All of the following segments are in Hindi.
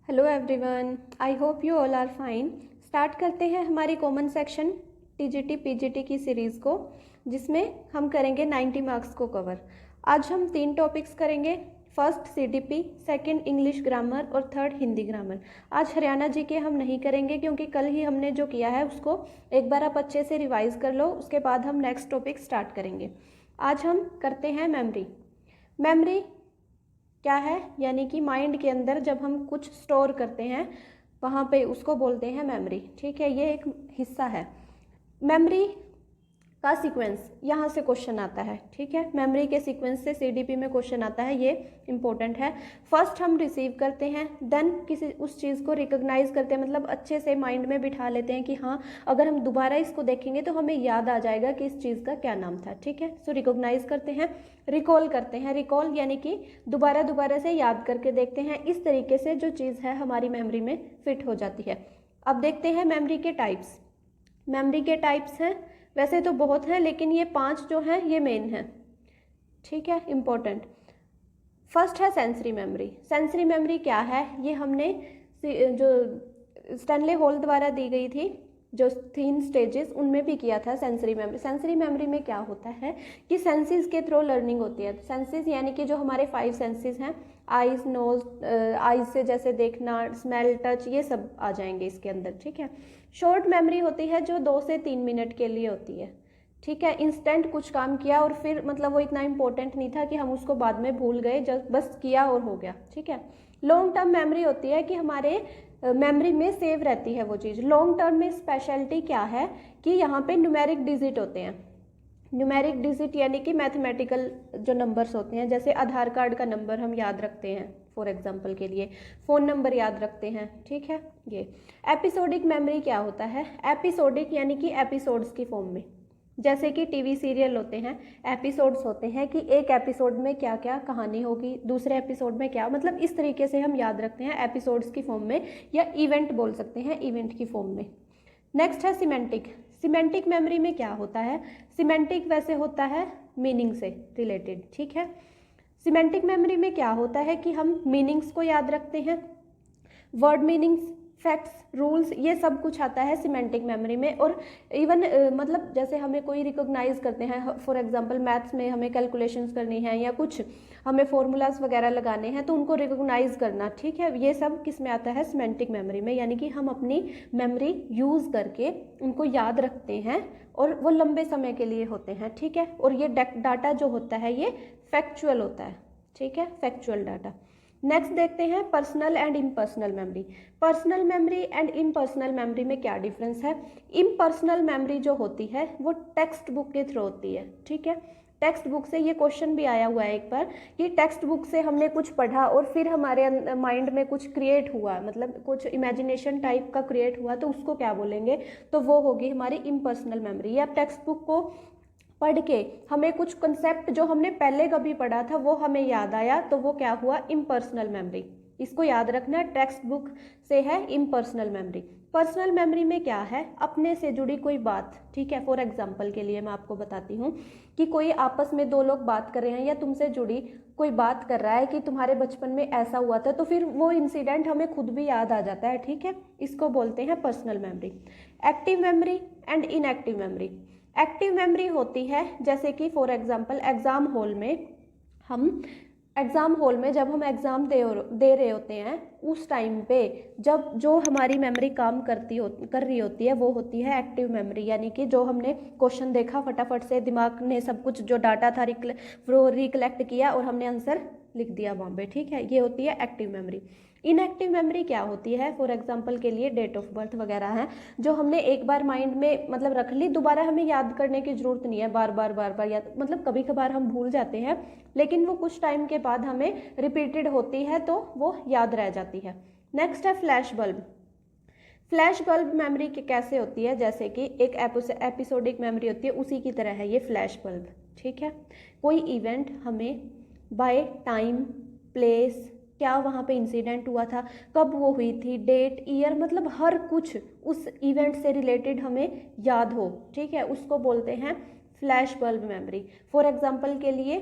Hello everyone, I hope you all are fine. Start करते हैं हमारी कॉमन सेक्शन टीजीटी पीजीटी की सीरीज़ को, जिसमें हम करेंगे 90 मार्क्स को कवर। आज हम 3 टॉपिक्स करेंगे। First CDP, second English grammar और थर्ड हिंदी ग्रामर। आज हरियाणा जी के हम नहीं करेंगे क्योंकि कल ही हमने जो किया है उसको एक बार आप अच्छे से रिवाइज कर लो, उसके बाद हम नेक्स्ट टॉपिक स्टार्ट करेंगे। आज हम करते हैं मेमोरी। मेमोरी क्या है? यानी कि माइंड के अंदर जब हम कुछ स्टोर करते हैं वहाँ पे उसको बोलते हैं मेमोरी। ठीक है, ये एक हिस्सा है। मेमोरी का सीक्वेंस, यहाँ से क्वेश्चन आता है। ठीक है, मेमोरी के सीक्वेंस से सीडीपी में क्वेश्चन आता है, ये इंपॉर्टेंट है। फर्स्ट हम रिसीव करते हैं, देन किसी उस चीज़ को रिकॉग्नाइज करते हैं, मतलब अच्छे से माइंड में बिठा लेते हैं कि हाँ, अगर हम दोबारा इसको देखेंगे तो हमें याद आ जाएगा कि इस चीज़ का क्या नाम था। ठीक है, सो रिकॉग्नाइज करते हैं, रिकॉल करते हैं। रिकॉल यानी कि दोबारा से याद करके देखते हैं। इस तरीके से जो चीज़ है हमारी मेमोरी में फिट हो जाती है। अब देखते हैं मेमोरी के टाइप्स। मेमोरी के टाइप्स हैं, वैसे तो बहुत हैं, लेकिन ये 5 जो हैं ये मेन हैं। ठीक है, इम्पोर्टेंट। फर्स्ट है सेंसरी मेमोरी। सेंसरी मेमोरी क्या है? ये हमने जो स्टैनले हॉल द्वारा दी गई थी, जो 3 स्टेजेस, उनमें भी किया था सेंसरी मेमोरी। सेंसरी मेमोरी में क्या होता है कि सेंसेस के थ्रू लर्निंग होती है। सेंसेस यानी कि जो हमारे 5 सेंसेस हैं, आइज, नोज, आइज से जैसे देखना, स्मेल, टच, ये सब आ जाएंगे इसके अंदर। ठीक है। शॉर्ट मेमोरी होती है जो 2 से 3 मिनट के लिए होती है। ठीक है, इंस्टेंट कुछ काम किया और फिर मतलब वो इतना इंपॉर्टेंट नहीं था कि हम उसको बाद में भूल गए, जब बस किया और हो गया। ठीक है। लॉन्ग टर्म मेमोरी होती है कि हमारे मेमोरी में सेव रहती है वो चीज़। लॉन्ग टर्म में स्पेशलिटी क्या है कि यहाँ पे न्यूमेरिक डिजिट होते हैं। न्यूमेरिक डिजिट यानी कि मैथमेटिकल जो नंबर्स होते हैं, जैसे आधार कार्ड का नंबर हम याद रखते हैं फॉर एग्जांपल के लिए, फ़ोन नंबर याद रखते हैं। ठीक है। ये एपिसोडिक मेमोरी क्या होता है? एपिसोडिक यानी कि एपिसोड्स की फॉर्म में, जैसे कि टीवी सीरियल होते हैं, एपिसोड्स होते हैं कि एक एपिसोड में क्या क्या कहानी होगी, दूसरे एपिसोड में क्या, मतलब इस तरीके से हम याद रखते हैं एपिसोड्स की फॉर्म में, या इवेंट बोल सकते हैं, इवेंट की फॉर्म में। नेक्स्ट है सिमेंटिक। सिमेंटिक मेमोरी में क्या होता है? सिमेंटिक वैसे होता है मीनिंग से रिलेटेड। ठीक है। सिमेंटिक मेमोरी में क्या होता है कि हम मीनिंग्स को याद रखते हैं, वर्ड मीनिंग्स, फैक्ट्स, रूल्स, ये सब कुछ आता है सिमेंटिक मेमोरी में। और इवन मतलब जैसे हमें कोई रिकॉग्नाइज करते हैं, फॉर एग्जांपल मैथ्स में हमें कैलकुलेशंस करनी है या कुछ हमें फॉर्मूलाज वगैरह लगाने हैं, तो उनको रिकॉग्नाइज करना। ठीक है, ये सब किस में आता है? सिमेंटिक मेमोरी में। यानी कि हम अपनी मेमोरी यूज़ करके उनको याद रखते हैं और वो लंबे समय के लिए होते हैं। ठीक है। और ये डाटा जो होता है ये फैक्चुअल होता है। ठीक है, फैक्चुअल डाटा। नेक्स्ट देखते हैं personal and impersonal memory. Personal memory and impersonal memory में क्या डिफरेंस है? इम्पर्सनल मेमोरी जो होती है वो टेक्स्ट बुक के थ्रू होती है। ठीक है, टेक्स्ट बुक से, ये क्वेश्चन भी आया हुआ है एक बार कि टेक्स्ट बुक से हमने कुछ पढ़ा और फिर हमारे माइंड में कुछ क्रिएट हुआ, मतलब कुछ इमेजिनेशन टाइप का क्रिएट हुआ, तो उसको क्या बोलेंगे? तो वो होगी हमारी इम्पर्सनल मेमोरी। या टेक्स्ट बुक को पढ़ के हमें कुछ कंसेप्ट जो हमने पहले कभी पढ़ा था वो हमें याद आया, तो वो क्या हुआ? Impersonal memory. इसको याद रखना, टेक्स्ट बुक से है इम्पर्सनल मेमोरी। पर्सनल मेमोरी में क्या है? अपने से जुड़ी कोई बात। ठीक है, फॉर एग्जांपल के लिए मैं आपको बताती हूँ कि कोई आपस में 2 लोग बात कर रहे हैं या तुमसे जुड़ी कोई बात कर रहा है कि तुम्हारे बचपन में ऐसा हुआ था, तो फिर वो इंसिडेंट हमें खुद भी याद आ जाता है। ठीक है, इसको बोलते हैं personal memory. Active memory and inactive memory. Active memory होती है जैसे कि फॉर एग्जांपल एग्ज़ाम हॉल में, हम एग्ज़ाम हॉल में जब हम एग्ज़ाम दे रहे होते हैं, उस टाइम पे जब जो हमारी मेमोरी काम कर रही होती है वो होती है एक्टिव मेमोरी। यानी कि जो हमने क्वेश्चन देखा, फटाफट से दिमाग ने सब कुछ जो डाटा था वो रिकलेक्ट किया और हमने आंसर लिख दिया वहाँ पे। ठीक है, ये होती है एक्टिव मेमोरी। इनएक्टिव मेमोरी क्या होती है? फॉर एग्जांपल के लिए डेट ऑफ बर्थ वगैरह है, जो हमने एक बार माइंड में मतलब रख ली, दोबारा हमें याद करने की जरूरत नहीं है, बार बार याद, मतलब कभी कभार हम भूल जाते हैं, लेकिन वो कुछ टाइम के बाद हमें रिपीटेड होती है तो वो याद रह जाती है। नेक्स्ट है flash bulb. Flash bulb memory कैसे होती है? जैसे कि एक एपिसोडिक मेमोरी होती है, उसी की तरह है ये फ्लैश बल्ब। ठीक है, कोई इवेंट हमें बाय टाइम, प्लेस, क्या वहाँ पे इंसिडेंट हुआ था, कब वो हुई थी, डेट, ईयर, मतलब हर कुछ उस इवेंट से रिलेटेड हमें याद हो। ठीक है, उसको बोलते हैं flash bulb memory. For example के लिए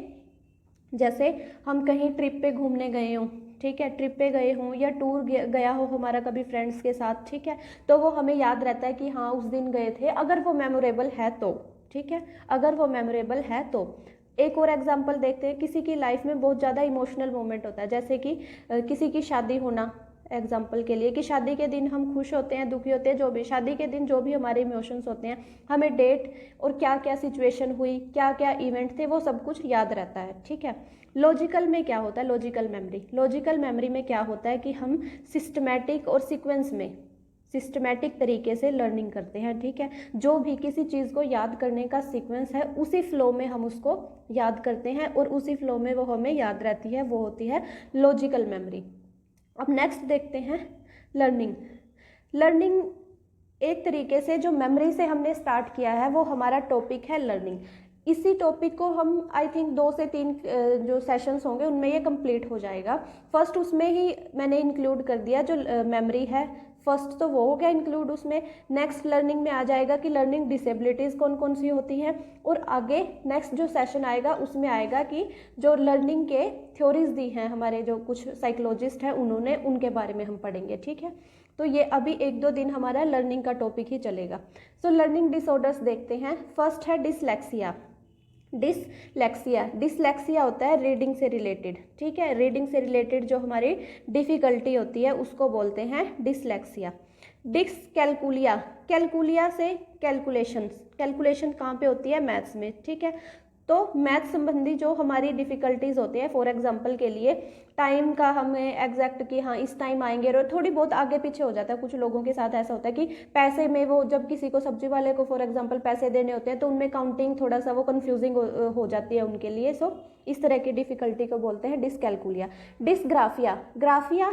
जैसे हम कहीं ट्रिप पे घूमने गए हों, ठीक है, ट्रिप पे गए हों या टूर गया हो हमारा कभी फ्रेंड्स के साथ, ठीक है, तो वो हमें याद रहता है कि हाँ उस दिन गए थे, अगर वो मेमोरेबल है तो, ठीक है, अगर वो मेमोरेबल है तो। एक और एग्जांपल देखते हैं, किसी की लाइफ में बहुत ज़्यादा इमोशनल मोमेंट होता है, जैसे कि किसी की शादी होना, एग्जाम्पल के लिए कि शादी के दिन हम खुश होते हैं, दुखी होते हैं, जो भी शादी के दिन जो भी हमारे इमोशंस होते हैं, हमें डेट और क्या क्या सिचुएशन हुई, क्या क्या इवेंट थे, वो सब कुछ याद रहता है, ठीक है। लॉजिकल में क्या होता है, लॉजिकल मेमोरी, लॉजिकल मेमोरी में क्या होता है कि हम सिस्टमैटिक और सीक्वेंस में सिस्टमैटिक तरीके से लर्निंग करते हैं, ठीक है। जो भी किसी चीज़ को याद करने का सीक्वेंस है, उसी फ्लो में हम उसको याद करते हैं और उसी फ्लो में वो हमें याद रहती है, वो होती है लॉजिकल मेमोरी। अब नेक्स्ट देखते हैं लर्निंग। लर्निंग एक तरीके से जो मेमोरी से हमने स्टार्ट किया है, वो हमारा टॉपिक है लर्निंग। इसी टॉपिक को हम आई थिंक 2 से 3 जो सेशंस होंगे उनमें ये कंप्लीट हो जाएगा। फर्स्ट उसमें ही मैंने इंक्लूड कर दिया जो मेमोरी है, फर्स्ट तो वो हो गया इंक्लूड उसमें। नेक्स्ट लर्निंग में आ जाएगा कि लर्निंग डिसेबिलिटीज़ कौन कौन सी होती हैं, और आगे नेक्स्ट जो सेशन आएगा उसमें आएगा कि जो लर्निंग के थ्योरीज दी हैं हमारे जो कुछ साइकोलॉजिस्ट हैं उन्होंने, उनके बारे में हम पढ़ेंगे, ठीक है। तो ये अभी 1-2 दिन हमारा लर्निंग का टॉपिक ही चलेगा। सो लर्निंग डिसऑर्डर्स देखते हैं। फर्स्ट है डिसलेक्सिया। डिसलेक्सिया होता है रीडिंग से रिलेटेड, ठीक है, रीडिंग से रिलेटेड जो हमारी डिफ़िकल्टी होती है उसको बोलते हैं डिसलेक्सिया। डिसकैलकुलिया, कैलकुलिया से कैलकुलेशन कहाँ पे होती है, मैथ्स में, ठीक है। तो मैथ संबंधी जो हमारी डिफ़िकल्टीज़ होती है, फॉर एग्जांपल के लिए टाइम का हमें एग्जैक्ट कि हाँ इस टाइम आएंगे, और थोड़ी बहुत आगे पीछे हो जाता है। कुछ लोगों के साथ ऐसा होता है कि पैसे में वो जब किसी को सब्जी वाले को फॉर एग्जांपल पैसे देने होते हैं तो उनमें काउंटिंग थोड़ा सा वो कन्फ्यूजिंग हो जाती है उनके लिए। सो इस तरह की डिफ़िकल्टी को बोलते हैं डिसकैलकुलिया। डिसग्राफिया, ग्राफिया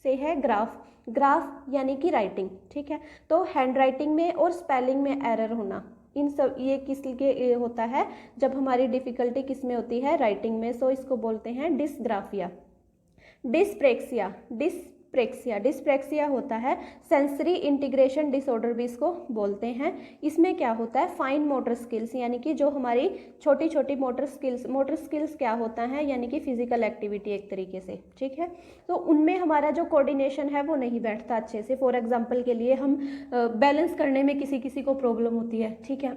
से है ग्राफ, ग्राफ यानी कि राइटिंग, ठीक है। तो हैंड राइटिंग में और स्पेलिंग में एरर होना, इन सब ये किस लिए होता है, जब हमारी डिफ़िकल्टी किस में होती है, राइटिंग में। सो इसको बोलते हैं डिसग्राफिया। डिस्प्रेक्सिया होता है सेंसरी इंटीग्रेशन डिसऑर्डर भी इसको बोलते हैं। इसमें क्या होता है, फाइन मोटर स्किल्स, यानी कि जो हमारी छोटी छोटी मोटर स्किल्स क्या होता है, यानी कि फिजिकल एक्टिविटी एक तरीके से, ठीक है। तो उनमें हमारा जो कोऑर्डिनेशन है वो नहीं बैठता अच्छे से। फॉर एग्जांपल के लिए हम बैलेंस करने में किसी को प्रॉब्लम होती है, ठीक है।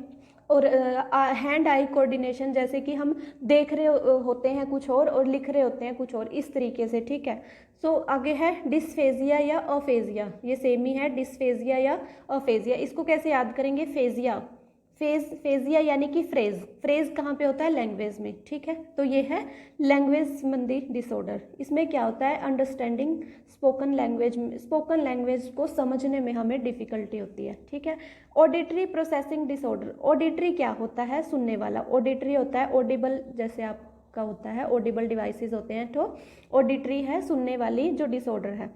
और हैंड आई कोऑर्डिनेशन, जैसे कि हम देख रहे होते हैं कुछ और लिख रहे होते हैं कुछ और, इस तरीके से, ठीक है। सो आगे है डिस्फेजिया या अफेजिया, ये सेम ही है, डिस्फेजिया या अफेजिया। इसको कैसे याद करेंगे, फेजिया यानी कि फ्रेज कहाँ पे होता है, लैंग्वेज में, ठीक है। तो ये है लैंग्वेज संबंधी डिसऑर्डर। इसमें क्या होता है, अंडरस्टैंडिंग स्पोकन लैंग्वेज को समझने में हमें डिफिकल्टी होती है, ठीक है। ऑडिटरी प्रोसेसिंग डिसऑर्डर, ऑडिटरी क्या होता है, सुनने वाला। ऑडिटरी होता है ऑडिबल, जैसे आपका होता है ऑडिबल डिवाइसेस होते हैं, तो ऑडिटरी है सुनने वाली जो डिसऑर्डर है।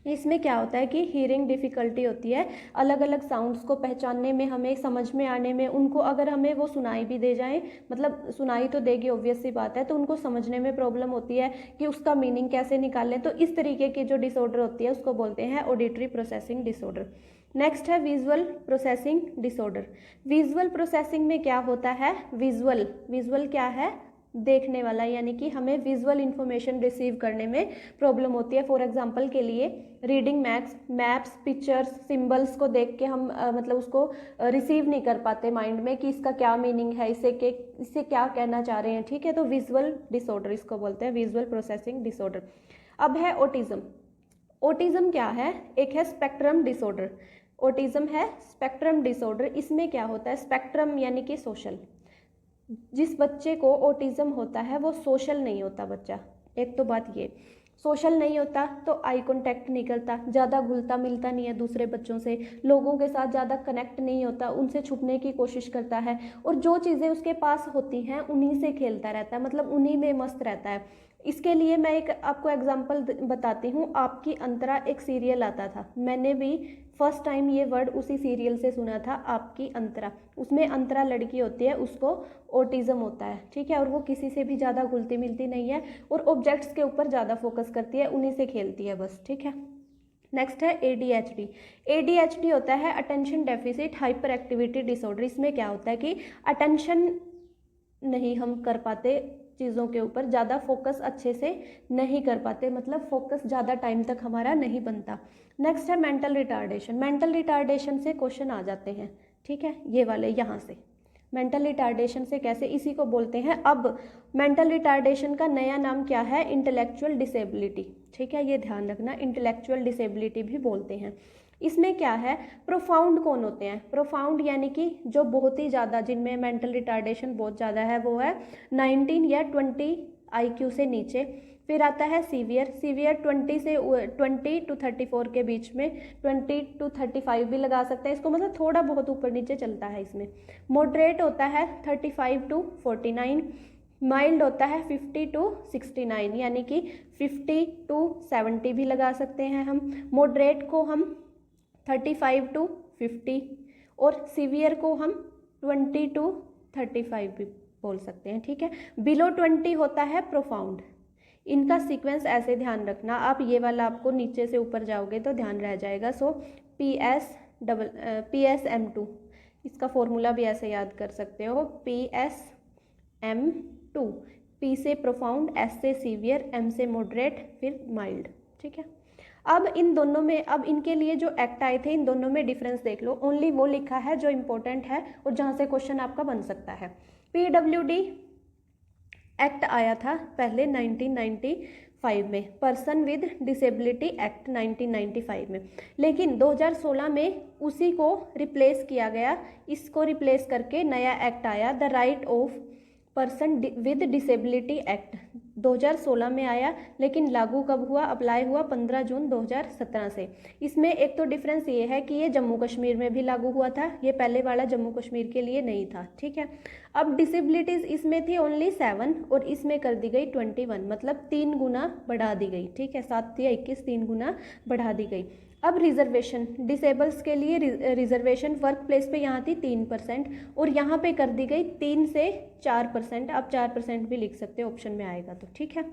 इसमें क्या होता है कि हीयरिंग डिफ़िकल्टी होती है, अलग अलग साउंड्स को पहचानने में, हमें समझ में आने में, उनको अगर हमें वो सुनाई भी दे जाए, मतलब सुनाई तो देगी ऑब्वियस सी बात है, तो उनको समझने में प्रॉब्लम होती है कि उसका मीनिंग कैसे निकालें। तो इस तरीके की जो डिसऑर्डर होती है उसको बोलते हैं ऑडिटरी प्रोसेसिंग डिसऑर्डर। नेक्स्ट है visual processing disorder. Visual processing में क्या होता है, विजुअल क्या है, देखने वाला, यानी कि हमें विजुअल इंफॉर्मेशन रिसीव करने में प्रॉब्लम होती है। फॉर एग्जांपल के लिए रीडिंग मैप्स, पिक्चर्स, सिंबल्स को देख के हम मतलब उसको रिसीव नहीं कर पाते माइंड में कि इसका क्या मीनिंग है, इससे क्या कहना चाह रहे हैं, ठीक है। तो विजुअल डिसऑर्डर इसको बोलते हैं, विजुअल प्रोसेसिंग डिसऑर्डर। अब है ऑटिज्म। ऑटिज्म क्या है, एक है स्पेक्ट्रम डिसऑर्डर। ऑटिज्म है स्पेक्ट्रम डिसऑर्डर। इसमें क्या होता है, स्पेक्ट्रम यानी कि सोशल, जिस बच्चे को ऑटिज्म होता है वो सोशल नहीं होता बच्चा। एक तो बात ये, सोशल नहीं होता तो आई कांटेक्ट नहीं करता, ज़्यादा घुलता मिलता नहीं है दूसरे बच्चों से, लोगों के साथ ज़्यादा कनेक्ट नहीं होता, उनसे छुपने की कोशिश करता है, और जो चीज़ें उसके पास होती हैं उन्हीं से खेलता रहता है, मतलब उन्हीं में मस्त रहता है। इसके लिए मैं एक आपको एग्जांपल बताती हूँ। आपकी अंतरा एक सीरियल आता था, मैंने भी फर्स्ट टाइम ये वर्ड उसी सीरियल से सुना था, आपकी अंतरा। उसमें अंतरा लड़की होती है, उसको ऑटिज्म होता है, ठीक है, और वो किसी से भी ज़्यादा घुलती मिलती नहीं है और ऑब्जेक्ट्स के ऊपर ज़्यादा फोकस करती है, उन्हीं से खेलती है बस, ठीक है। नेक्स्ट है ADHD। ADHD होता है attention deficit hyper activity disorder. इसमें क्या होता है कि अटेंशन नहीं हम कर पाते चीज़ों के ऊपर ज़्यादा फोकस अच्छे से नहीं कर पाते, मतलब फोकस ज़्यादा टाइम तक हमारा नहीं बनता। नेक्स्ट है मेंटल रिटार्डेशन। मेंटल रिटार्डेशन से क्वेश्चन आ जाते हैं, ठीक है, ये वाले यहाँ से। मेंटल रिटार्डेशन से कैसे, इसी को बोलते हैं। अब मेंटल रिटार्डेशन का नया नाम क्या है, इंटेलेक्चुअल डिसेबिलिटी, ठीक है, ये ध्यान रखना, इंटेलेक्चुअल डिसेबिलिटी भी बोलते हैं। इसमें क्या है, प्रोफाउंड कौन होते हैं, प्रोफाउंड यानी कि जो बहुत ही ज़्यादा, जिनमें मेंटल रिटार्डेशन बहुत ज़्यादा है, वो है 19 या 20 IQ से नीचे। फिर आता है सीवियर। सीवियर 20 to 34 के बीच में, 20 to 35 भी लगा सकते हैं इसको, मतलब थोड़ा बहुत ऊपर नीचे चलता है इसमें। मॉडरेट होता है 35 to 49। माइल्ड होता है 50 to 69, यानी कि 50 to 70 भी लगा सकते हैं हम। मॉडरेट को हम 35 to 50 और सीवियर को हम 20 to 35 भी बोल सकते हैं, ठीक है। बिलो 20 होता है प्रोफाउंड। इनका सीक्वेंस ऐसे ध्यान रखना, आप ये वाला आपको नीचे से ऊपर जाओगे तो ध्यान रह जाएगा। सो PSM2, इसका फॉर्मूला भी ऐसे याद कर सकते हो, PSM2। P से प्रोफाउंड, S से सीवियर, M से मॉडरेट, फिर माइल्ड, ठीक है। अब इन दोनों में, अब इनके लिए जो एक्ट आए थे, इन दोनों में डिफरेंस देख लो। ओनली वो लिखा है जो इम्पोर्टेंट है और जहाँ से क्वेश्चन आपका बन सकता है। PWD एक्ट आया था पहले 1995 में, पर्सन विद डिसेबिलिटी एक्ट 1995 में, लेकिन 2016 में उसी को रिप्लेस किया गया। इसको रिप्लेस करके नया एक्ट आया, the right of person with disability act 2016 में आया, लेकिन लागू कब हुआ, अप्लाई हुआ 15 जून 2017 से। इसमें एक तो डिफरेंस ये है कि ये जम्मू कश्मीर में भी लागू हुआ था, ये पहले वाला जम्मू कश्मीर के लिए नहीं था, ठीक है। अब डिसेबिलिटीज़ इसमें थी ओनली 7 और इसमें कर दी गई 21, मतलब 3 गुना बढ़ा दी गई, ठीक है, 7 या 21 3 गुना बढ़ा दी गई। अब रिजर्वेशन, डिसेबल्स के लिए रिजर्वेशन वर्क प्लेस पे यहाँ थी 3% और यहाँ पे कर दी गई 3 से 4%। आप 4% भी लिख सकते हो, ऑप्शन में आएगा तो, ठीक है।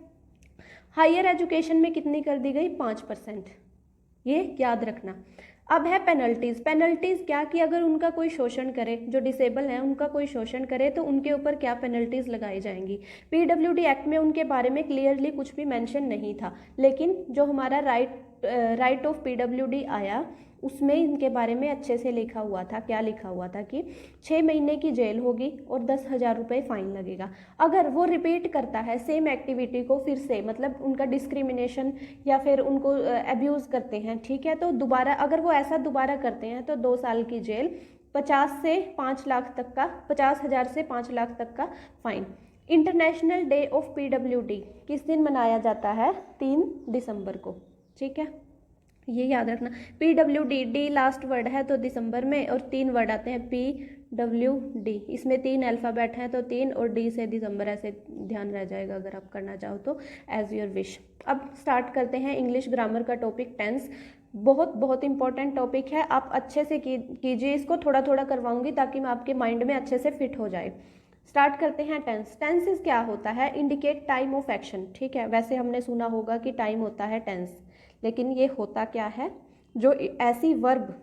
हायर एजुकेशन में कितनी कर दी गई, 5%, ये याद रखना। अब है पेनल्टीज़। पेनल्टीज़ क्या कि अगर उनका कोई शोषण करे, जो डिसेबल हैं उनका कोई शोषण करे तो उनके ऊपर क्या पेनल्टीज़ लगाई जाएंगी। PWD एक्ट में उनके बारे में क्लियरली कुछ भी मेंशन नहीं था, लेकिन जो हमारा राइट ऑफ PWD आया उसमें इनके बारे में अच्छे से लिखा हुआ था। क्या लिखा हुआ था कि 6 महीने की जेल होगी और 10,000 रुपये फ़ाइन लगेगा अगर वो रिपीट करता है सेम एक्टिविटी को फिर से, मतलब उनका डिस्क्रिमिनेशन या फिर उनको अब्यूज़ करते हैं, ठीक है, तो दोबारा अगर वो ऐसा दोबारा करते हैं तो 2 साल की जेल, 50 से 5 लाख तक का, 50,000 से 5 लाख तक का fine. International day of PWD किस दिन मनाया जाता है, 3 दिसंबर को, ठीक है, ये याद रखना। PWD, डी लास्ट वर्ड है तो दिसंबर में, और 3 वर्ड आते हैं PWD, इसमें 3 अल्फ़ाबेट हैं तो 3 और डी से दिसंबर, ऐसे ध्यान रह जाएगा अगर आप करना चाहो तो, एज योर विश। अब स्टार्ट करते हैं इंग्लिश ग्रामर का टॉपिक, टेंस। बहुत इंपॉर्टेंट टॉपिक है, आप अच्छे से कीजिए इसको, थोड़ा थोड़ा करवाऊंगी ताकि मैं आपके माइंड में अच्छे से फिट हो जाए। स्टार्ट करते हैं टेंस। टेंसेस क्या होता है, इंडिकेट टाइम ऑफ एक्शन, ठीक है, वैसे हमने सुना होगा कि टाइम होता है टेंस, लेकिन ये होता क्या है, जो ऐसी वर्ब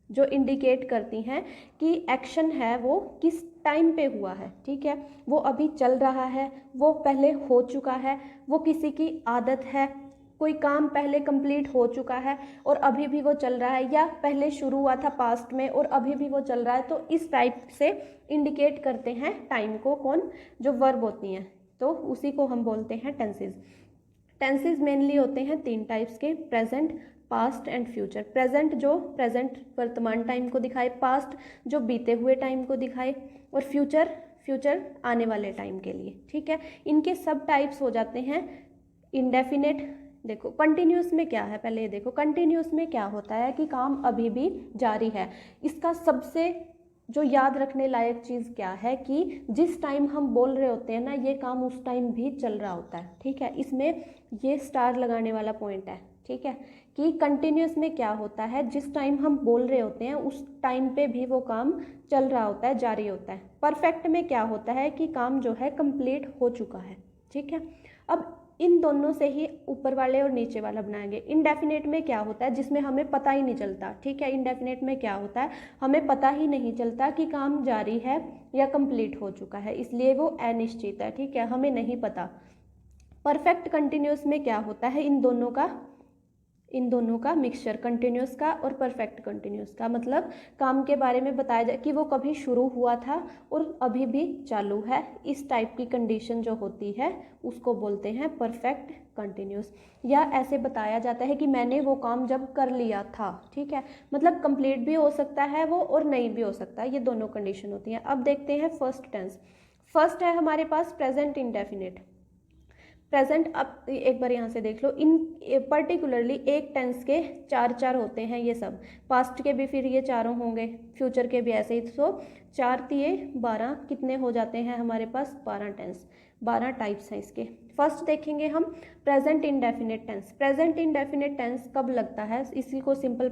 जो इंडिकेट करती हैं कि एक्शन है वो किस टाइम पे हुआ है, ठीक है, वो अभी चल रहा है, वो पहले हो चुका है, वो किसी की आदत है, कोई काम पहले कंप्लीट हो चुका है और अभी भी वो चल रहा है, या पहले शुरू हुआ था पास्ट में और अभी भी वो चल रहा है, तो इस टाइप से इंडिकेट करते हैं टाइम को कौन, जो वर्ब होती हैं, तो उसी को हम बोलते हैं टेंसेस। टेंसेस मेनली होते हैं 3 टाइप्स के, present, past and future. Present जो प्रेजेंट वर्तमान टाइम को दिखाए, पास्ट जो बीते हुए टाइम को दिखाए, और फ्यूचर आने वाले टाइम के लिए, ठीक है। इनके सब टाइप्स हो जाते हैं इंडेफिनेट। देखो कंटिन्यूस में क्या है, पहले ये देखो कंटिन्यूस में क्या होता है कि काम अभी भी जारी है। इसका सबसे जो याद रखने लायक चीज़ क्या है कि जिस टाइम हम बोल रहे होते हैं ना, ये काम उस टाइम भी चल रहा होता है, ठीक है, इसमें ये स्टार लगाने वाला पॉइंट है, ठीक है, कि कंटिन्यूस में क्या होता है, जिस टाइम हम बोल रहे होते हैं उस टाइम पे भी वो काम चल रहा होता है, जारी होता है। परफेक्ट में क्या होता है कि काम जो है कंप्लीट हो चुका है, ठीक है। अब इन दोनों से ही ऊपर वाले और नीचे वाला बनाएंगे। इनडेफिनेट में क्या होता है, जिसमें हमें पता ही नहीं चलता, ठीक है। इनडेफिनेट में क्या होता है, हमें पता ही नहीं चलता कि काम जारी है या कंप्लीट हो चुका है, इसलिए वो अनिश्चित है, ठीक है, हमें नहीं पता। परफेक्ट कंटिन्यूस में क्या होता है, इन दोनों का मिक्सचर, कंटिन्यूस का और परफेक्ट कंटिन्यूस का, मतलब काम के बारे में बताया जाए कि वो कभी शुरू हुआ था और अभी भी चालू है। इस टाइप की कंडीशन जो होती है उसको बोलते हैं परफेक्ट कंटिन्यूस। या ऐसे बताया जाता है कि मैंने वो काम जब कर लिया था, ठीक है, मतलब कंप्लीट भी हो सकता है वो और नहीं भी हो सकता है, ये दोनों कंडीशन होती हैं। अब देखते हैं फर्स्ट टेंस। फर्स्ट है हमारे पास प्रेजेंट इंडेफिनिट। प्रेजेंट, अब एक बार यहाँ से देख लो, इन पर्टिकुलरली एक टेंस के चार चार होते हैं ये सब, पास्ट के भी फिर ये चारों होंगे, फ्यूचर के भी ऐसे ही। तो 4 तिये 12 कितने हो जाते हैं हमारे पास, 12 टेंस, 12 टाइप्स हैं इसके। फर्स्ट देखेंगे हम present indefinite tense. Present indefinite tense कब लगता है, इसी को सिंपल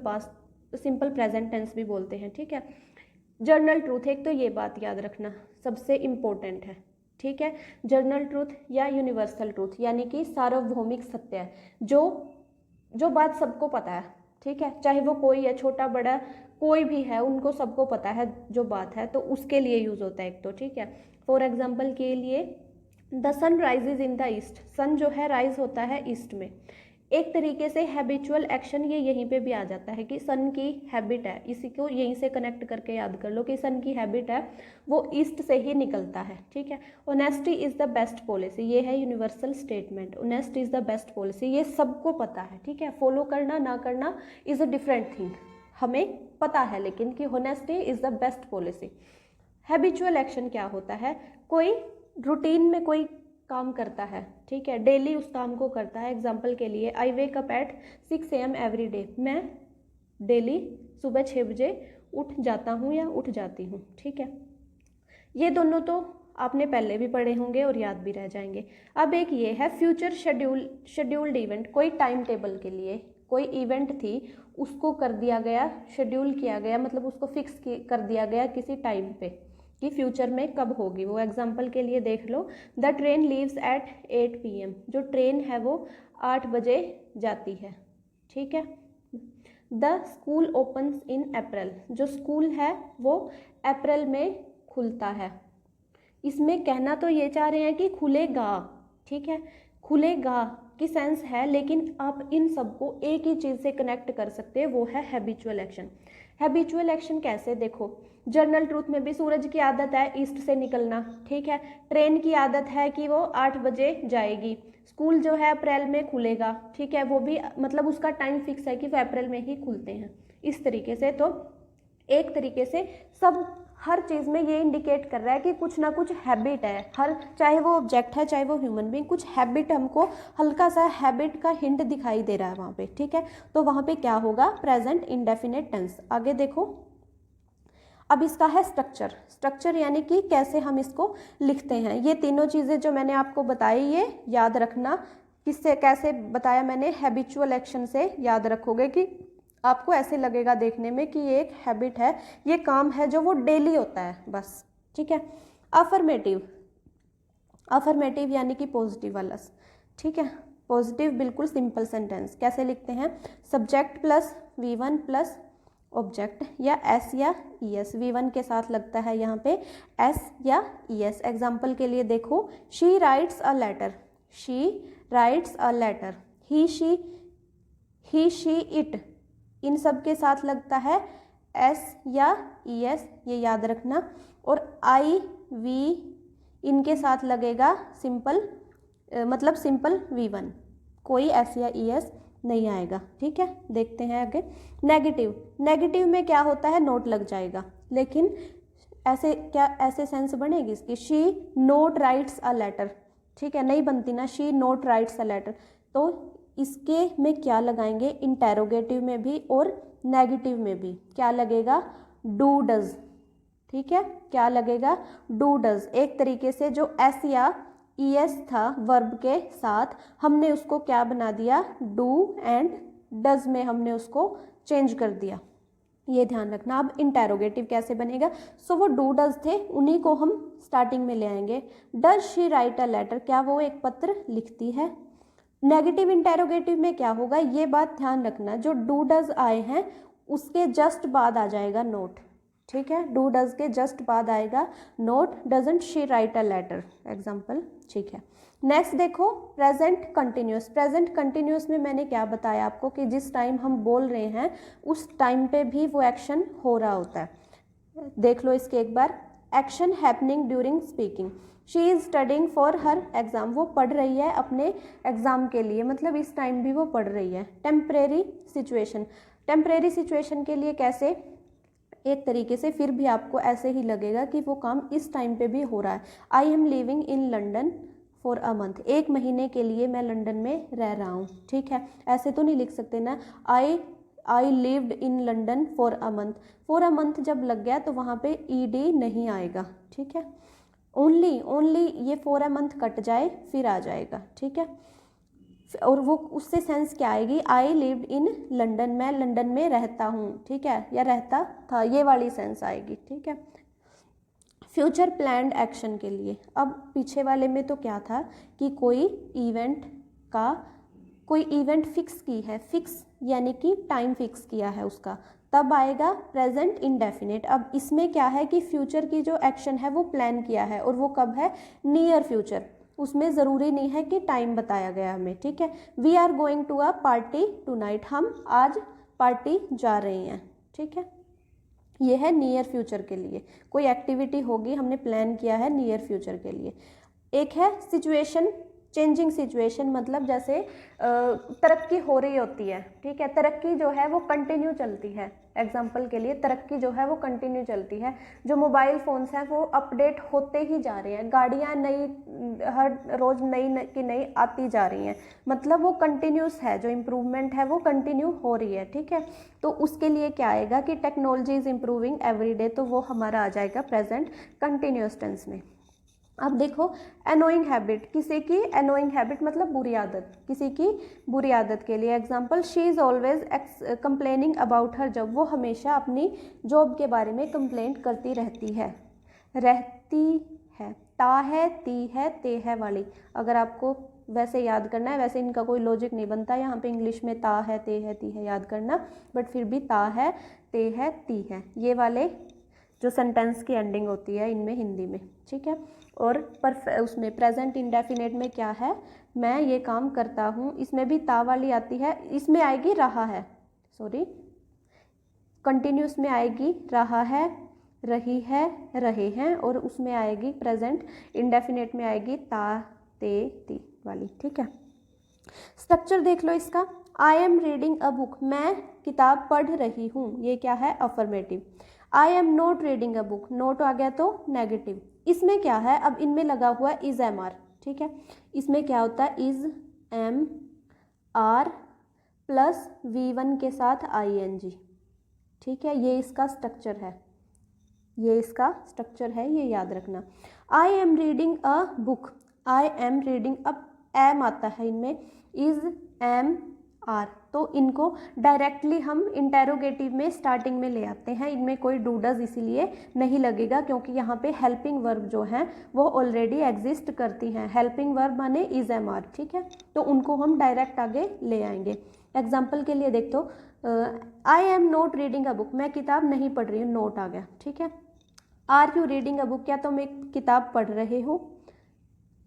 प्रेजेंट टेंस भी बोलते हैं, ठीक है। जर्नल ट्रूथ, एक तो ये बात याद रखना सबसे इम्पोर्टेंट है, ठीक है। जर्नल ट्रूथ या यूनिवर्सल ट्रूथ यानी कि सार्वभौमिक सत्य है, जो बात सबको पता है, ठीक है, चाहे वो कोई है, छोटा बड़ा कोई भी है, उनको सबको पता है जो बात है, तो उसके लिए यूज होता है एक तो, ठीक है। फॉर एग्जाम्पल के लिए the sun rises in the east, sun जो है राइज होता है ईस्ट में। एक तरीके से हैबिचुअल एक्शन ये यहीं पे भी आ जाता है कि सन की हैबिट है, इसी को यहीं से कनेक्ट करके याद कर लो कि सन की हैबिट है वो ईस्ट से ही निकलता है, ठीक है। Honesty is the best policy, ये है universal statement, honest is the best policy, ये सबको पता है, ठीक है। फॉलो करना ना करना इज अ डिफरेंट थिंग, हमें पता है लेकिन कि honesty is the best policy. Habitual action क्या होता है, कोई रूटीन में कोई काम करता है, ठीक है, डेली उस काम को करता है। एग्जाम्पल के लिए I wake up at 6 AM every day, मैं डेली सुबह 6 बजे उठ जाता हूँ या उठ जाती हूँ, ठीक है। ये दोनों तो आपने पहले भी पढ़े होंगे और याद भी रह जाएंगे। अब एक ये है फ्यूचर शेड्यूल्ड इवेंट, कोई टाइम टेबल के लिए कोई इवेंट थी, उसको कर दिया गया, शेड्यूल किया गया, मतलब उसको फिक्स कर दिया गया किसी टाइम पे कि फ्यूचर में कब होगी वो। एग्जाम्पल के लिए देख लो, the train leaves at 8 PM, जो ट्रेन है वो 8 बजे जाती है, ठीक है। The school opens in April, जो स्कूल है वो अप्रैल में खुलता है। इसमें कहना तो ये चाह रहे हैं कि खुलेगा, ठीक है, खुलेगा की सेंस है, लेकिन आप इन सबको एक ही चीज़ से कनेक्ट कर सकते हैं, वो है हैबिचुअल एक्शन। हैबिचुअल एक्शन कैसे, देखो जर्नल ट्रूथ में भी सूरज की आदत है ईस्ट से निकलना, ठीक है, ट्रेन की आदत है कि वो 8 बजे जाएगी, स्कूल जो है अप्रैल में खुलेगा, ठीक है, वो भी मतलब उसका टाइम फिक्स है कि वो अप्रैल में ही खुलते हैं। इस तरीके से तो एक तरीके से सब हर चीज़ में ये इंडिकेट कर रहा है कि कुछ ना कुछ हैबिट है, हर चाहे वो ऑब्जेक्ट है चाहे वो ह्यूमन बीइंग, कुछ हैबिट, हमको हल्का सा हैबिट का हिंट दिखाई दे रहा है वहाँ पे, ठीक है। तो वहाँ पे क्या होगा, प्रेजेंट इंडेफिनिट टेंस। आगे देखो, अब इसका है स्ट्रक्चर यानी कि कैसे हम इसको लिखते हैं। ये तीनों चीज़ें जो मैंने आपको बताई ये याद रखना, किससे कैसे बताया मैंने, हैबिचुअल एक्शन से याद रखोगे कि आपको ऐसे लगेगा देखने में कि ये एक हैबिट है, ये काम है जो वो डेली होता है बस, ठीक है। अफर्मेटिव यानी कि पॉजिटिव वाला, ठीक है, पॉजिटिव बिल्कुल सिंपल सेंटेंस कैसे लिखते हैं, subject plus V1 plus object या S या ES, V1 के साथ लगता है यहाँ पे S या ES। एग्जाम्पल के लिए देखो, she writes a letter, he she it, इन सब के साथ लगता है S या ES, ये याद रखना। और I V इनके साथ लगेगा सिंपल V1, कोई S या ES नहीं आएगा, ठीक है। देखते हैं आगे, नेगेटिव में क्या होता है, नोट लग जाएगा, लेकिन ऐसे सेंस बनेगी इसकी, she not writes a letter, ठीक है, नहीं बनती ना, she not writes a letter, तो इसके में क्या लगाएंगे, इंटेरोगेटिव में भी और नेगेटिव में भी क्या लगेगा, डू डज, ठीक है, क्या लगेगा, डू डज। एक तरीके से जो S या ES था वर्ब के साथ, हमने उसको क्या बना दिया, डू एंड डज में हमने उसको चेंज कर दिया, ये ध्यान रखना। अब इंटेरोगेटिव कैसे बनेगा, सो वो डू डज थे, उन्हीं को हम स्टार्टिंग में ले आएंगे। Does she write a letter, क्या वो एक पत्र लिखती है, नेगेटिव इंटेरोगेटिव में क्या होगा, ये बात ध्यान रखना, जो डू डज आए हैं उसके जस्ट बाद आ जाएगा नोट, ठीक है। डू डज के जस्ट बाद आएगा not, doesn't she write a letter, example, ठीक है। नेक्स्ट देखो प्रेजेंट कंटिन्यूस। प्रेजेंट कंटिन्यूस में मैंने क्या बताया आपको कि जिस टाइम हम बोल रहे हैं उस टाइम पे भी वो एक्शन हो रहा होता है। देख लो इसके एक बार, action happening during speaking. She is studying for her exam, वो पढ़ रही है अपने एग्ज़ाम के लिए, मतलब इस टाइम भी वो पढ़ रही है। टेम्परेरी सिचुएशन, टेम्परेरी सिचुएशन के लिए कैसे, एक तरीके से फिर भी आपको ऐसे ही लगेगा कि वो काम इस टाइम पे भी हो रहा है। I am living in London for a month, एक महीने के लिए मैं लंदन में रह रहा हूँ, ठीक है। ऐसे तो नहीं लिख सकते ना, I lived in London for a month. For a month जब लग गया तो वहाँ पे ईडी नहीं आएगा, ठीक है। ओनली ये फॉर अ मंथ कट जाए फिर आ जाएगा, ठीक है। और वो उससे सेंस क्या आएगी, आई लिव्ड इन लंदन, मैं लंदन में रहता हूँ, ठीक है, या रहता था, ये वाली सेंस आएगी, ठीक है। फ्यूचर प्लान्ड एक्शन के लिए, अब पीछे वाले में तो क्या था कि कोई इवेंट फिक्स की है, फिक्स यानी कि टाइम फिक्स किया है उसका, तब आएगा प्रेजेंट इंडेफिनिट। अब इसमें क्या है कि फ्यूचर की जो एक्शन है वो प्लान किया है और वो कब है, नियर फ्यूचर, उसमें ज़रूरी नहीं है कि टाइम बताया गया हमें, ठीक है। We are going to a party tonight, हम आज पार्टी जा रहे हैं, ठीक है। ये है नियर फ्यूचर के लिए, कोई एक्टिविटी होगी हमने प्लान किया है नियर फ्यूचर के लिए। एक है सिचुएशन चेंजिंग सिचुएशन, मतलब जैसे तरक्की हो रही होती है, ठीक है, तरक्की जो है वो कंटिन्यू चलती है। एग्जाम्पल के लिए तरक्की जो है वो कंटिन्यू चलती है, जो मोबाइल फ़ोन्स हैं वो अपडेट होते ही जा रहे हैं, गाड़ियाँ नई हर रोज़ नई की नई आती जा रही हैं, मतलब वो कंटिन्यूस है, जो इम्प्रूवमेंट है वो कंटिन्यू हो रही है, ठीक है। तो उसके लिए क्या आएगा कि technology is improving every day, तो वो हमारा आ जाएगा प्रेजेंट कंटिन्यूस टेंस में। अब देखो एनोइंग हैबिट, किसी की एनोइंग हैबिट मतलब बुरी आदत, किसी की बुरी आदत के लिए example, she is always complaining about her job, वो हमेशा अपनी जॉब के बारे में कंप्लेंट करती रहती है, ता है, ती है, ते है वाली, अगर आपको वैसे याद करना है, वैसे इनका कोई लॉजिक नहीं बनता यहाँ पे इंग्लिश में, ता है, ते है, ती है याद करना, बट फिर भी ता है, ते है, ती है, ये वाले जो सेंटेंस की एंडिंग होती है इनमें हिंदी में, ठीक है। और उसमें प्रेजेंट इंडेफिनेट में क्या है, मैं ये काम करता हूँ, इसमें भी ता वाली आती है, इसमें आएगी रहा है, सॉरी कंटिन्यूस में आएगी रहा है, रही है, रहे हैं, और उसमें आएगी प्रेजेंट इंडेफिनेट में आएगी ता, ते, ती वाली, ठीक है। स्ट्रक्चर देख लो इसका, I am reading a book, मैं किताब पढ़ रही हूँ, ये क्या है, affirmative. I am not reading a book, not आ गया तो नेगेटिव। इसमें क्या है, अब इनमें लगा हुआ है इज एम आर, ठीक है, इसमें क्या होता है, is M R plus V1 के साथ ING, ठीक है, ये इसका स्ट्रक्चर है, ये इसका स्ट्रक्चर है, ये याद रखना। आई am reading a book, I am reading, अब एम आता है इनमें, इज एम आर, तो इनको डायरेक्टली हम इंटेरोगेटिव में स्टार्टिंग में ले आते हैं, इनमें कोई डू डज इसीलिए नहीं लगेगा क्योंकि यहाँ पे हेल्पिंग वर्ब जो हैं वो ऑलरेडी एग्जिस्ट करती हैं, हेल्पिंग वर्ब माने इज एम आर, ठीक है, तो उनको हम डायरेक्ट आगे ले आएंगे। एग्जाम्पल के लिए देख तो, आई am not reading a book, मैं किताब नहीं पढ़ रही हूँ, नोट आ गया, ठीक है। Are you reading a book, क्या तुम एक किताब पढ़ रहे हो,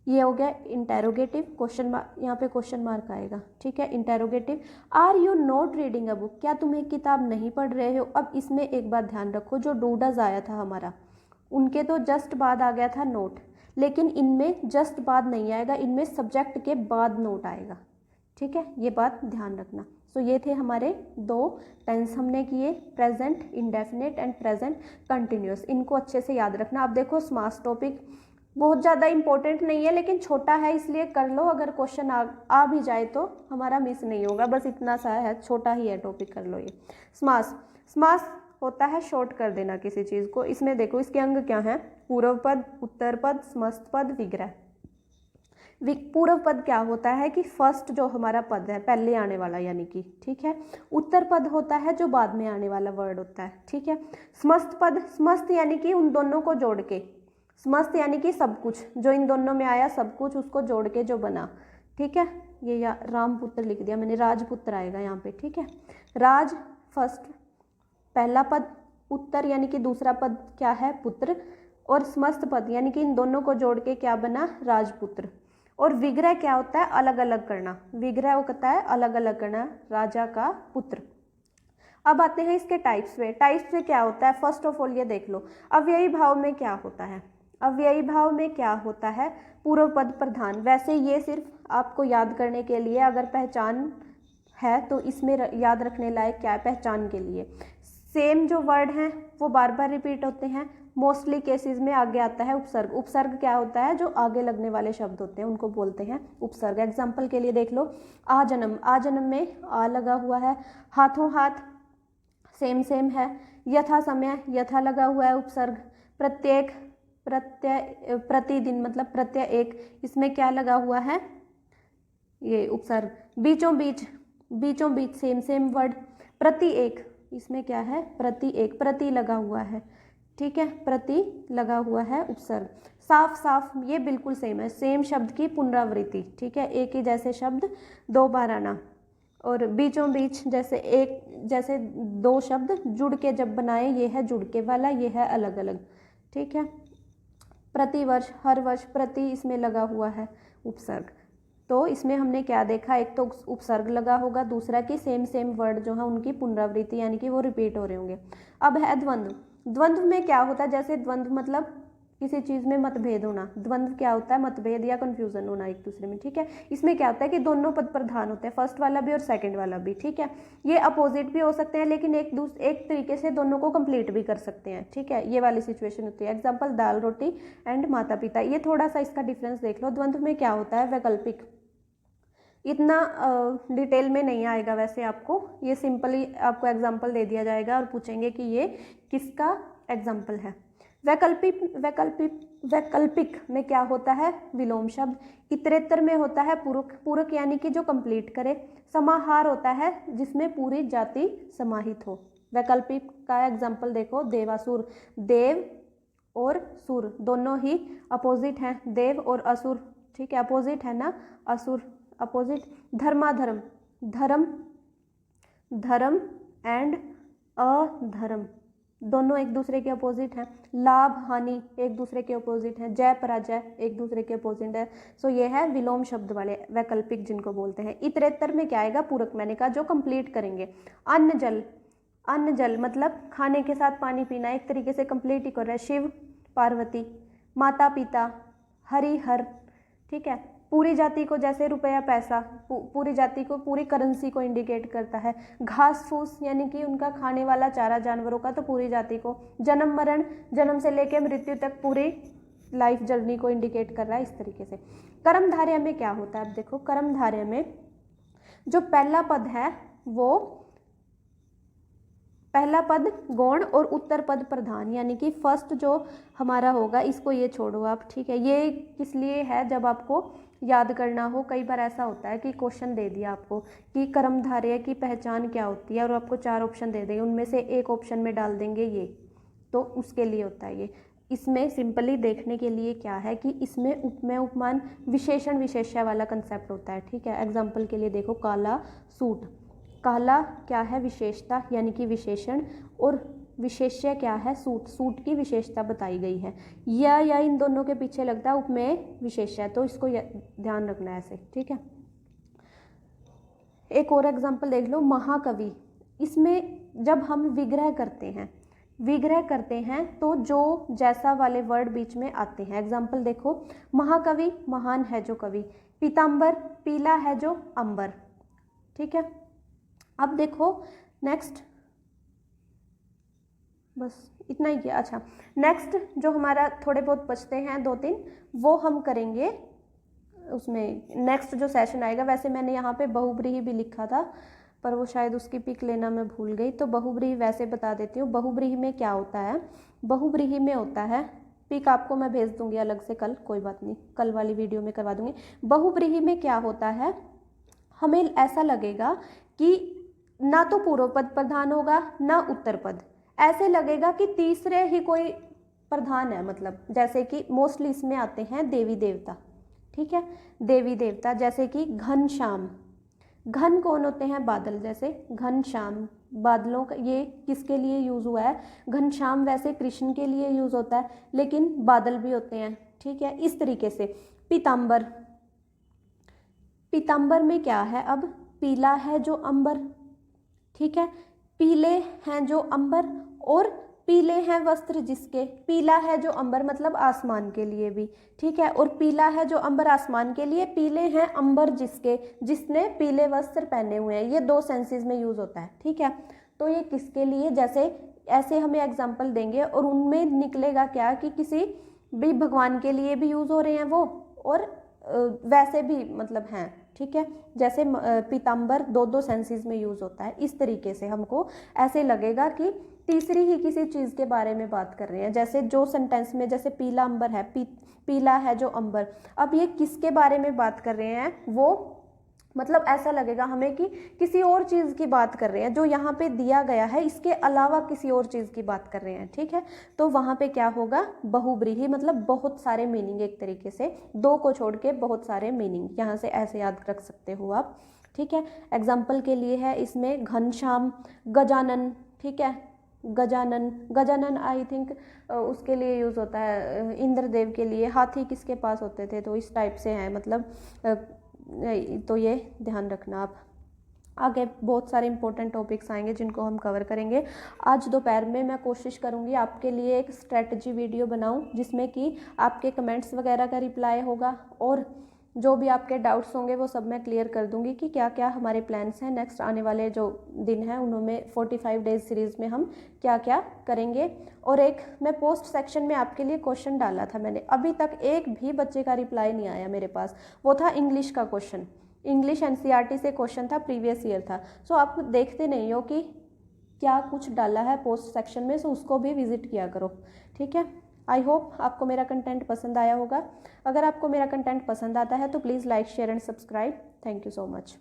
ये हो गया इंटेरोगेटिव, क्वेश्चन मार्क, यहाँ पे क्वेश्चन मार्क आएगा, ठीक है, interrogative. Are you not reading a book, क्या तुम एक किताब नहीं पढ़ रहे हो। अब इसमें एक बात ध्यान रखो, जो डू डज आया था हमारा, उनके तो जस्ट बाद आ गया था नोट, लेकिन इनमें जस्ट बाद नहीं आएगा, इनमें सब्जेक्ट के बाद नोट आएगा, ठीक है, ये बात ध्यान रखना। सो ये थे हमारे दो टेंस हमने किए, present indefinite and present continuous, इनको अच्छे से याद रखना। अब देखो समास टॉपिक बहुत ज़्यादा इंपॉर्टेंट नहीं है लेकिन छोटा है इसलिए कर लो, अगर क्वेश्चन आ भी जाए तो हमारा मिस नहीं होगा, बस इतना सा है, छोटा ही है टॉपिक, कर लो ये। समास, समास होता है शॉर्ट कर देना किसी चीज़ को, इसमें देखो इसके अंग क्या हैं, पूर्व पद, उत्तर पद, समस्त पद, विग्रह। पूर्व पद क्या होता है कि फर्स्ट जो हमारा पद है पहले आने वाला यानी कि, ठीक है। उत्तर पद होता है जो बाद में आने वाला वर्ड होता है, ठीक है। समस्त पद, समस्त यानी कि उन दोनों को जोड़ के, समस्त यानी कि सब कुछ, जो इन दोनों में आया सब कुछ उसको जोड़ के जो बना, ठीक है, ये या रामपुत्र लिख दिया मैंने, राजपुत्र आएगा यहाँ पे, ठीक है। राज फर्स्ट पहला पद, उत्तर यानी कि दूसरा पद क्या है, पुत्र, और समस्त पद यानी कि इन दोनों को जोड़ के क्या बना, राजपुत्र। और विग्रह क्या होता है, अलग अलग करना, विग्रह होता है अलग अलग करना, राजा का पुत्र। अब आते हैं इसके टाइप्स पे। टाइप्स में क्या होता है, फर्स्ट ऑफ ऑल ये देख लो, अव्ययी भाव में क्या होता है, अव्ययी भाव में क्या होता है, पूर्व पद प्रधान। वैसे ये सिर्फ आपको याद करने के लिए, अगर पहचान है तो इसमें याद रखने लायक क्या है, पहचान के लिए। सेम जो वर्ड हैं वो बार बार रिपीट होते हैं। मोस्टली केसेस में आगे आता है उपसर्ग। उपसर्ग क्या होता है, जो आगे लगने वाले शब्द होते हैं उनको बोलते हैं उपसर्ग। एग्जाम्पल के लिए देख लो, आ जन्म, आ जन्म में आ लगा हुआ है। हाथों हाथ सेम सेम है। यथा समय, यथा लगा हुआ है उपसर्ग। प्रत्येक, प्रत्यय, प्रतिदिन मतलब प्रत्यय एक, इसमें क्या लगा हुआ है, ये उपसर्ग। बीचों बीच, बीचों बीच सेम सेम वर्ड। प्रति एक, इसमें क्या है, प्रति एक, प्रति लगा हुआ है, ठीक है, प्रति लगा हुआ है उपसर्ग। साफ साफ, ये बिल्कुल सेम है, सेम शब्द की पुनरावृत्ति, ठीक है, एक ही जैसे शब्द दो बार आना। और बीचों बीच, जैसे एक, जैसे दो शब्द जुड़ के जब बनाए, ये है जुड़ के वाला, ये है अलग अलग, ठीक है। प्रति वर्ष, हर वर्ष, प्रति इसमें लगा हुआ है उपसर्ग। तो इसमें हमने क्या देखा, एक तो उपसर्ग लगा होगा, दूसरा कि सेम सेम वर्ड जो है उनकी पुनरावृत्ति यानी कि वो रिपीट हो रहे होंगे। अब है द्वंद्व। द्वंद्व में क्या होता है, जैसे द्वंद्व मतलब किसी चीज़ में मतभेद होना। द्वंद्व क्या होता है, मतभेद या कंफ्यूजन होना एक दूसरे में, ठीक है। इसमें क्या होता है कि दोनों पद प्रधान होते हैं, फर्स्ट वाला भी और सेकंड वाला भी, ठीक है। ये अपोजिट भी हो सकते हैं, लेकिन एक तरीके से दोनों को कंप्लीट भी कर सकते हैं, ठीक है। ये वाली सिचुएशन होती है। एग्जाम्पल दाल रोटी एंड माता पिता। ये थोड़ा सा इसका डिफरेंस देख लो। द्वंद्व में क्या होता है, वैकल्पिक, इतना डिटेल में नहीं आएगा वैसे आपको, ये सिंपली आपको एग्जाम्पल दे दिया जाएगा और पूछेंगे कि ये किसका एग्जाम्पल है। वैकल्पिक, वैकल्पिक, वैकल्पिक में क्या होता है, विलोम शब्द। इतरेतर में होता है पूरक, पूरक यानी कि जो कंप्लीट करे। समाहार होता है जिसमें पूरी जाति समाहित हो। वैकल्पिक का एग्जाम्पल देखो, देवासुर, देव और सुर दोनों ही अपोजिट हैं, देव और असुर, ठीक है, अपोजिट है ना, असुर अपोजिट। धर्माधर्म, धर्म, धर्म एंड अधर्म दोनों एक दूसरे के अपोजिट हैं। लाभ हानि एक दूसरे के अपोजिट हैं। जय पराजय एक दूसरे के अपोजिट है। सो ये है विलोम शब्द वाले वैकल्पिक जिनको बोलते हैं। इतरेतर में क्या आएगा, पूरक मैंने कहा, जो कंप्लीट करेंगे। अन्न जल, अन्न जल मतलब खाने के साथ पानी पीना, एक तरीके से कंप्लीट ही कर रहा है। शिव पार्वती, माता पिता, हरि हर, ठीक है। पूरी जाति को जैसे रुपया पैसा, पूरी जाति को, पूरी करेंसी को इंडिकेट करता है। घास फूस यानी कि उनका खाने वाला चारा जानवरों का, तो पूरी जाति को। जन्म मरण, जन्म से लेकर मृत्यु तक पूरी लाइफ जर्नी को इंडिकेट कर रहा है, इस तरीके से। कर्मधारय में क्या होता है, अब देखो कर्मधारय में जो पहला पद है वो पहला पद गौण और उत्तर पद प्रधान, यानी कि फर्स्ट जो हमारा होगा, इसको ये छोड़ो आप, ठीक है। ये किस लिए है, जब आपको याद करना हो। कई बार ऐसा होता है कि क्वेश्चन दे दिया आपको कि कर्मधारय की पहचान क्या होती है, और आपको 4 ऑप्शन दे देंगे, उनमें से एक ऑप्शन में डाल देंगे ये, तो उसके लिए होता है ये। इसमें सिंपली देखने के लिए क्या है कि इसमें उपमेय उपमान विशेषण विशेष्य वाला कंसेप्ट होता है, ठीक है। एग्जाम्पल के लिए देखो, काला सूट, काला क्या है, विशेषता यानी कि विशेषण, और विशेष्य क्या है, सूट, सूट की विशेषता बताई गई है। या इन दोनों के पीछे लगता है उपमेय विशेष्य, तो इसको ध्यान रखना है ऐसे, ठीक है। एक और एग्जांपल देख लो, महाकवि। इसमें जब हम विग्रह करते हैं, विग्रह करते हैं तो जो जैसा वाले वर्ड बीच में आते हैं। एग्जाम्पल देखो, महाकवि महान है जो कवि, पीताम्बर पीला है जो अंबर, ठीक है। अब देखो नेक्स्ट, बस इतना ही किया। अच्छा, नेक्स्ट जो हमारा थोड़े बहुत बचते हैं 2-3, वो हम करेंगे उसमें नेक्स्ट जो सेशन आएगा। वैसे मैंने यहाँ पे बहुब्रीहि भी लिखा था, पर वो शायद उसकी पिक लेना मैं भूल गई, तो बहुब्रीहि वैसे बता देती हूँ। बहुब्रीहि में क्या होता है, बहुब्रीहि में होता है, पिक आपको मैं भेज दूंगी अलग से कल, कोई बात नहीं, कल वाली वीडियो में करवा दूंगी। बहुब्रीहि में क्या होता है, हमें ऐसा लगेगा कि ना तो पूर्व पद प्रधान होगा ना उत्तर पद, ऐसे लगेगा कि तीसरे ही कोई प्रधान है। मतलब जैसे कि मोस्टली इसमें आते हैं देवी देवता, ठीक है। देवी देवता जैसे कि घनश्याम, घन कौन होते हैं? बादल, जैसे घनश्याम, बादलों का ये किसके लिए यूज़ हुआ है? घनश्याम वैसे कृष्ण के लिए यूज़ होता है, लेकिन बादल भी होते हैं, ठीक है। इस तरीके से पीताम्बर, पीताम्बर में क्या है? अब पीला है जो अंबर, ठीक है, पीले हैं जो अंबर, और पीले हैं वस्त्र जिसके, पीला है जो अंबर मतलब आसमान के लिए भी, ठीक है, और पीला है जो अंबर आसमान के लिए, पीले हैं अंबर जिसके, जिसने पीले वस्त्र पहने हुए हैं। ये दो सेंसेस में यूज होता है, ठीक है। तो ये किसके लिए, जैसे ऐसे हमें एग्जाम्पल देंगे और उनमें निकलेगा क्या कि किसी भी भगवान के लिए भी यूज हो रहे हैं वो, और वैसे भी मतलब हैं, ठीक है। जैसे पीताम्बर दो दो सेंसेस में यूज होता है। इस तरीके से हमको ऐसे लगेगा कि तीसरी ही किसी चीज़ के बारे में बात कर रहे हैं। जैसे जो सेंटेंस में जैसे पीला अंबर है, पीला है जो अंबर, अब ये किसके बारे में बात कर रहे हैं? वो मतलब ऐसा लगेगा हमें कि किसी और चीज़ की बात कर रहे हैं, जो यहाँ पे दिया गया है इसके अलावा किसी और चीज़ की बात कर रहे हैं, ठीक है। तो वहाँ पे क्या होगा? बहुब्रीही, मतलब बहुत सारे मीनिंग, एक तरीके से दो को छोड़ के बहुत सारे मीनिंग, यहाँ से ऐसे याद रख सकते हो आप, ठीक है। एग्जाम्पल के लिए है इसमें घनश्याम, गजानन, ठीक है, गजानन, गजानन आई थिंक उसके लिए यूज़ होता है, इंद्रदेव के लिए। हाथी किसके पास होते थे? तो इस टाइप से हैं, मतलब तो ये ध्यान रखना आप। आगे बहुत सारे इंपॉर्टेंट टॉपिक्स आएंगे जिनको हम कवर करेंगे। आज दोपहर में मैं कोशिश करूंगी आपके लिए एक स्ट्रेटजी वीडियो बनाऊं, जिसमें कि आपके कमेंट्स वगैरह का रिप्लाई होगा, और जो भी आपके डाउट्स होंगे वो सब मैं क्लियर कर दूंगी कि क्या क्या हमारे प्लान्स हैं नेक्स्ट आने वाले जो दिन हैं उनमें 45 डेज सीरीज़ में हम क्या क्या करेंगे। और एक मैं पोस्ट सेक्शन में आपके लिए क्वेश्चन डाला था मैंने, अभी तक एक भी बच्चे का रिप्लाई नहीं आया मेरे पास। वो था इंग्लिश का क्वेश्चन, इंग्लिश एनसीईआरटी से क्वेश्चन था, प्रीवियस ईयर था। सो आप देखते नहीं हो कि क्या कुछ डाला है पोस्ट सेक्शन में, सो उसको भी विजिट किया करो, ठीक है। आई होप आपको मेरा कंटेंट पसंद आया होगा। अगर आपको मेरा कंटेंट पसंद आता है तो please like, share and subscribe. Thank you so much.